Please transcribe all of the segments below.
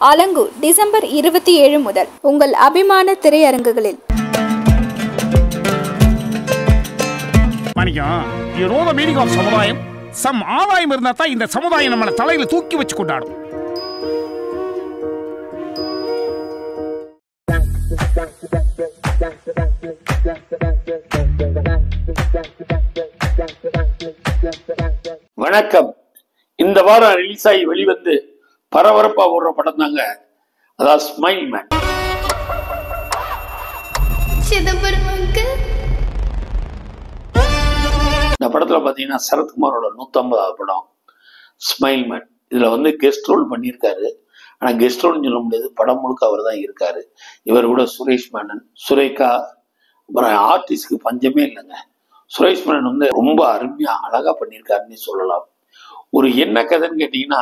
அலங்கு December 27 முதல் உங்கள் அபிமான திரையரங்குகளில். சமுதாயம் சம் ஆதாயம் இருந்தா தான் இந்த சமுதாயம் நம்மள தலையில தூக்கி வச்சு கொண்டாடும். வணக்கம். இந்த வாரம் ரிலீஸ் ஆகி வெளிவந்து பரபரப்பா ஓடுற படம் தாங்க, அதாவது ஸ்மைல் மேன். இந்த படத்துல பாத்தீங்கன்னா சரத்குமாரோட 150வது படம் ஸ்மைல் மேன். இதுல கெஸ்ட் ரோல் பண்ணியிருக்காரு. ஆனா கெஸ்ட் ரோல்னு சொல்ல முடியாது, படம் முழுக்க அவர் தான் இருக்காரு. இவர் கூட சுரேஷ் மேனன், சுரேகா, அப்புறம் ஆர்டிஸ்ட்க்கு பஞ்சமே இல்லைங்க. சுரேஷ் மேனன் ரொம்ப அருமையா அழகா பண்ணியிருக்காருன்னு சொல்லலாம். ஒரு என்ன கதைன்னு கேட்டீங்கன்னா,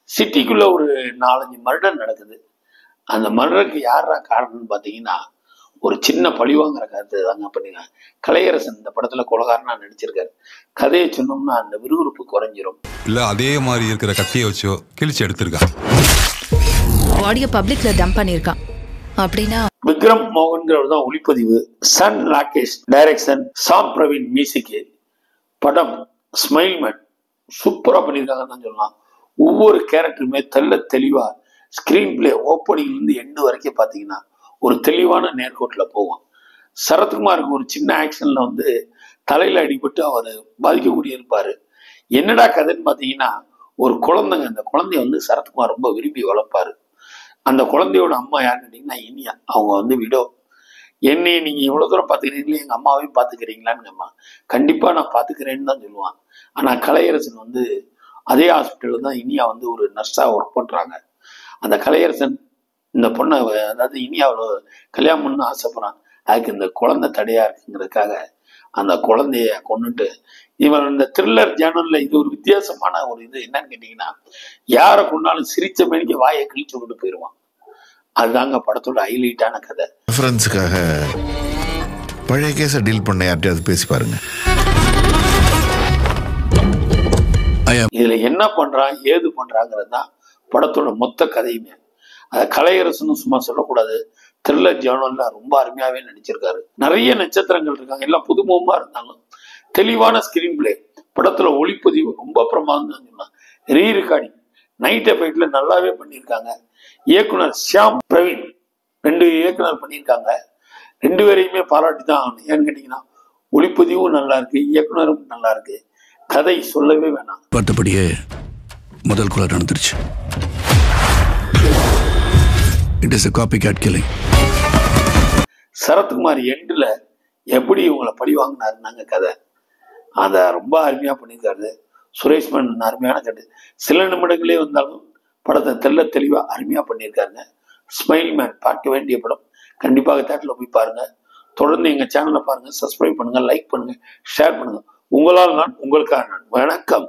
சிட்டிக்குள்ள ஒரு 4-5 மர்டர் நடக்குது. அந்த மர்டருக்கு யாரா காரணம்னு பாத்தீங்கன்னா, ஒரு சின்ன பழிவாங்கிற கருத்து தாங்க பண்ணிருக்காங்க. கலையரசன் இந்த படத்துல கொலகாரனா நடிச்சிருக்காரு. கதையை சொன்னோம்னா அந்த விறுவிறுப்பு குறைஞ்சிரும். இல்ல அதே மாதிரி இருக்கிற கத்தியை வச்சோ கிழிச்சு எடுத்திருக்கான். ஆடியோ பப்ளிக்ல டம்ப் பண்ணிருக்கான். அப்படின்னா விக்ரம் மோகன்கிறவர் தான் ஒளிப்பதிவு, சன் ராகேஷ் டைரக்ஷன், சாம் பிரவீன் மியூசிக். படம் ஸ்மைல் மேன் சூப்பரா பண்ணியிருக்காங்கன்னு தான் சொல்லலாம். ஒவ்வொரு கேரக்டருமே தெளிவா ஸ்கிரீன் பிளே ஓப்பனிங்ல இருந்து எண்டு வரைக்கும் பாத்தீங்கன்னா ஒரு தெளிவான நேர்கோட்டில் போகும். சரத்குமாருக்கு ஒரு சின்ன ஆக்ஷன்ல தலையில அடிபட்டு அவர் பாதிக்கக்கூடிய இருப்பாரு. என்னடா கதைன்னு பாத்தீங்கன்னா, ஒரு குழந்தைங்க, அந்த குழந்தைய சரத்குமார் ரொம்ப விரும்பி வளர்ப்பாரு. அந்த குழந்தையோட அம்மா யாருன்னு கேட்டீங்கன்னா இனியா. அவங்க விடோ. என்னைய நீங்க இவ்வளவு தூரம் பாத்துக்கிறீங்களே, எங்க அம்மாவையும் பாத்துக்கிறீங்களான்னு அம்மா. கண்டிப்பா நான் பாத்துக்கிறேன்னு தான் சொல்லுவான். ஆனா கலையரசன் அதே ஹாஸ்பிட்டல் தான் இனியா ஒரு நர்ஸா ஒர்க் பண்றாங்க. அந்த கலையரசன் இந்த பொண்ணை, அதாவது இனியாவோட கல்யாணம் பண்ண ஆசைப்படுறான். அதுக்கு இந்த குழந்தை தடையா இருக்குங்கிறதுக்காக அந்த குழந்தைய கொண்டுட்டு இவன் இந்த த்ரில்லர் ஜேர்னல்ல இது ஒரு வித்தியாசமான ஒரு என்னன்னு கேட்டீங்கன்னா, யாரை கொண்டாலும் சிரிச்ச மேனிக்கு வாயை கிழிச்சு கொண்டு போயிடுவான். அதுதாங்க படத்தோட ஹைலைட்டான கதை. ரெஃபரன்ஸுக்காக பழைய கேஸை டீல் பண்ண யார்ட்டையாவது பேசி பாருங்க. இதுல என்ன பண்றான் ஏது பண்றாங்கிறது தான் படத்தோட மொத்த கதையுமே. அதை கலையரசனும் சும்மா சொல்லக்கூடாது. த்ரில்லர் ஜேர்னல்ல ரொம்ப அருமையாவே நடிச்சிருக்காரு. நிறைய நட்சத்திரங்கள் இருக்காங்க, எல்லாம் புதுமுகமா இருந்தாலும் தெளிவான ஸ்கிரீன் பிளே. படத்துல ஒளிப்பதிவு ரொம்ப பிரமாதம். ரீ ரெக்கார்டிங் நைட் எஃபெக்ட்ல நல்லாவே பண்ணியிருக்காங்க. இயக்குனர் ஷியாம் பிரவீன் 2 இயக்குனர் பண்ணியிருக்காங்க. 2 பேரையுமே பாராட்டி தான் ஆகணும். ஏன்னு கேட்டீங்கன்னா, ஒளிப்பதிவும் நல்லா இருக்கு, இயக்குனரும் நல்லா இருக்கு, கதை சொல்லவே வேணாம். பார்த்தபடியே முதல் கொலை நடந்துருச்சு. It is a copycat killing. Sarathkumar எண்டுல எப்படி இவங்களை பழி வாங்கினாருன்னாங்க கதை. அதை ரொம்ப அருமையா பண்ணியிருக்காரு. சுரேஷ் மேனன் அருமையான கட்டு. சில நிமிடங்களே வந்தாலும் படத்தை தெளிவா அருமையா பண்ணியிருக்காருங்க. ஸ்மைல் மேன் பார்க்க வேண்டிய படம். கண்டிப்பாக தேட்டர்ல போய் பாருங்க. தொடர்ந்து எங்க சேனலை பாருங்க, சப்ஸ்கிரைப் பண்ணுங்க, லைக் பண்ணுங்க, ஷேர் பண்ணுங்க. உங்களால் நான், உங்களுக்காக நான். வணக்கம்.